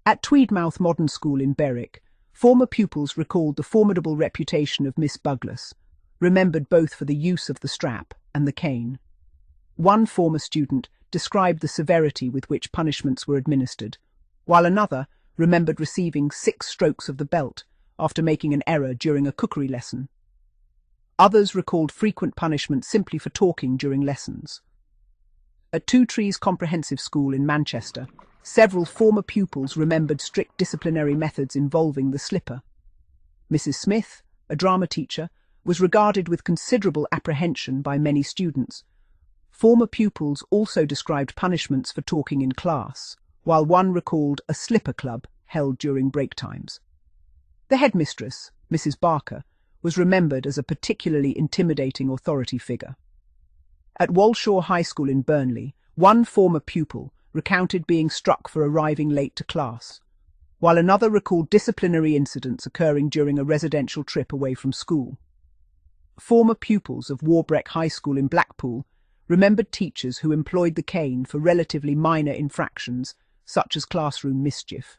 At Tweedmouth Modern School in Berwick, former pupils recalled the formidable reputation of Miss Buglas, remembered both for the use of the strap and the cane. One former student described the severity with which punishments were administered, while another remembered receiving 6 strokes of the belt after making an error during a cookery lesson. Others recalled frequent punishment simply for talking during lessons. At Two Trees Comprehensive School in Manchester, several former pupils remembered strict disciplinary methods involving the slipper. Mrs. Smith, a drama teacher, was regarded with considerable apprehension by many students. Former pupils also described punishments for talking in class, while one recalled a slipper club held during break times. The headmistress, Mrs. Barker, was remembered as a particularly intimidating authority figure. At Walshaw High School in Burnley, one former pupil recounted being struck for arriving late to class, while another recalled disciplinary incidents occurring during a residential trip away from school. Former pupils of Warbreck High School in Blackpool remembered teachers who employed the cane for relatively minor infractions, such as classroom mischief.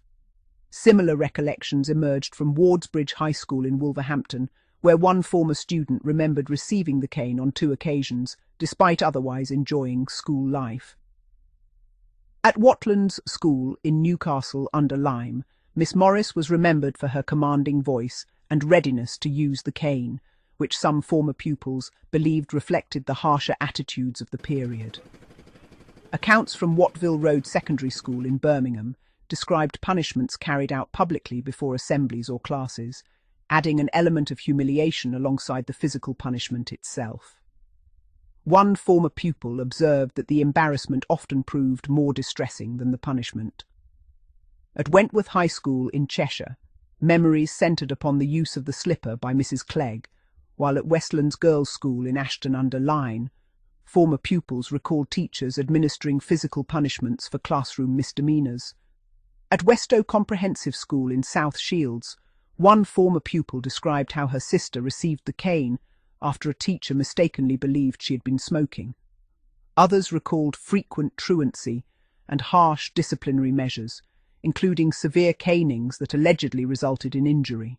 Similar recollections emerged from Wardsbridge High School in Wolverhampton, where one former student remembered receiving the cane on 2 occasions, despite otherwise enjoying school life. At Watlands School in Newcastle-under-Lyme, Miss Morris was remembered for her commanding voice and readiness to use the cane, which some former pupils believed reflected the harsher attitudes of the period. Accounts from Wattville Road Secondary School in Birmingham described punishments carried out publicly before assemblies or classes, adding an element of humiliation alongside the physical punishment itself. One former pupil observed that the embarrassment often proved more distressing than the punishment. At Wentworth High School in Cheshire, memories centred upon the use of the slipper by Mrs. Clegg, while at Westlands Girls' School in Ashton-under-Lyne, former pupils recalled teachers administering physical punishments for classroom misdemeanours. At Westow Comprehensive School in South Shields, one former pupil described how her sister received the cane after a teacher mistakenly believed she had been smoking. Others recalled frequent truancy and harsh disciplinary measures, including severe canings that allegedly resulted in injury.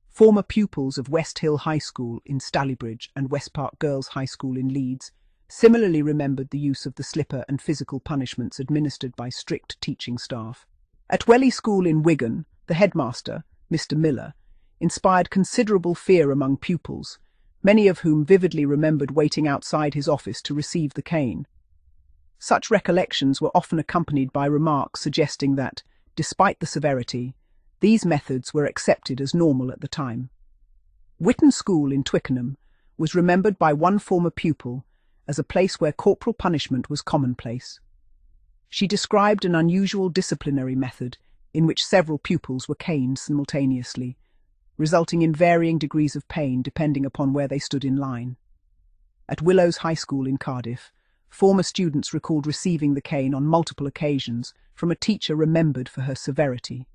Former pupils of West Hill High School in Stalybridge and West Park Girls' High School in Leeds similarly remembered the use of the slipper and physical punishments administered by strict teaching staff. At Welly School in Wigan, the headmaster, Mr. Miller, inspired considerable fear among pupils, many of whom vividly remembered waiting outside his office to receive the cane. Such recollections were often accompanied by remarks suggesting that, despite the severity, these methods were accepted as normal at the time. Whitton School in Twickenham was remembered by one former pupil as a place where corporal punishment was commonplace. She described an unusual disciplinary method in which several pupils were caned simultaneously, resulting in varying degrees of pain depending upon where they stood in line. At Willows High School in Cardiff, former students recalled receiving the cane on multiple occasions from a teacher remembered for her severity.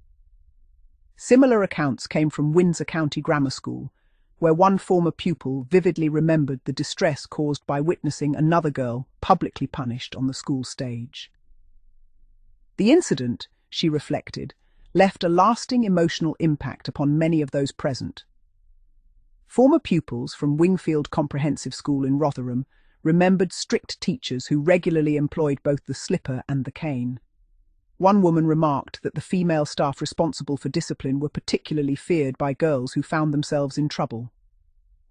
Similar accounts came from Windsor County Grammar School, where one former pupil vividly remembered the distress caused by witnessing another girl publicly punished on the school stage. The incident, she reflected, left a lasting emotional impact upon many of those present. Former pupils from Wingfield Comprehensive School in Rotherham remembered strict teachers who regularly employed both the slipper and the cane. One woman remarked that the female staff responsible for discipline were particularly feared by girls who found themselves in trouble.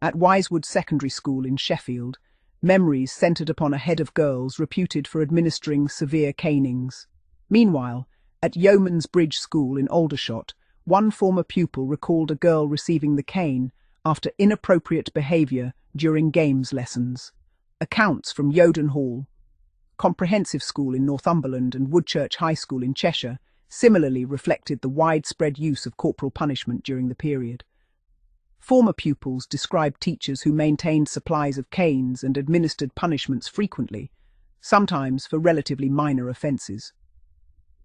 At Wisewood Secondary School in Sheffield, memories centred upon a head of girls reputed for administering severe canings. Meanwhile, at Yeoman's Bridge School in Aldershot, one former pupil recalled a girl receiving the cane after inappropriate behaviour during games lessons. Accounts from Yoden Hall Comprehensive School in Northumberland and Woodchurch High School in Cheshire similarly reflected the widespread use of corporal punishment during the period. Former pupils described teachers who maintained supplies of canes and administered punishments frequently, sometimes for relatively minor offences.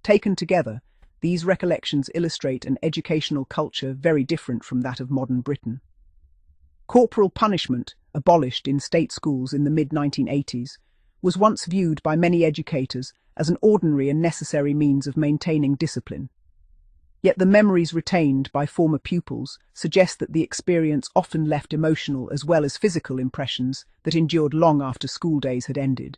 Taken together, these recollections illustrate an educational culture very different from that of modern Britain. Corporal punishment, abolished in state schools in the mid-1980s, was once viewed by many educators as an ordinary and necessary means of maintaining discipline. Yet the memories retained by former pupils suggest that the experience often left emotional as well as physical impressions that endured long after school days had ended.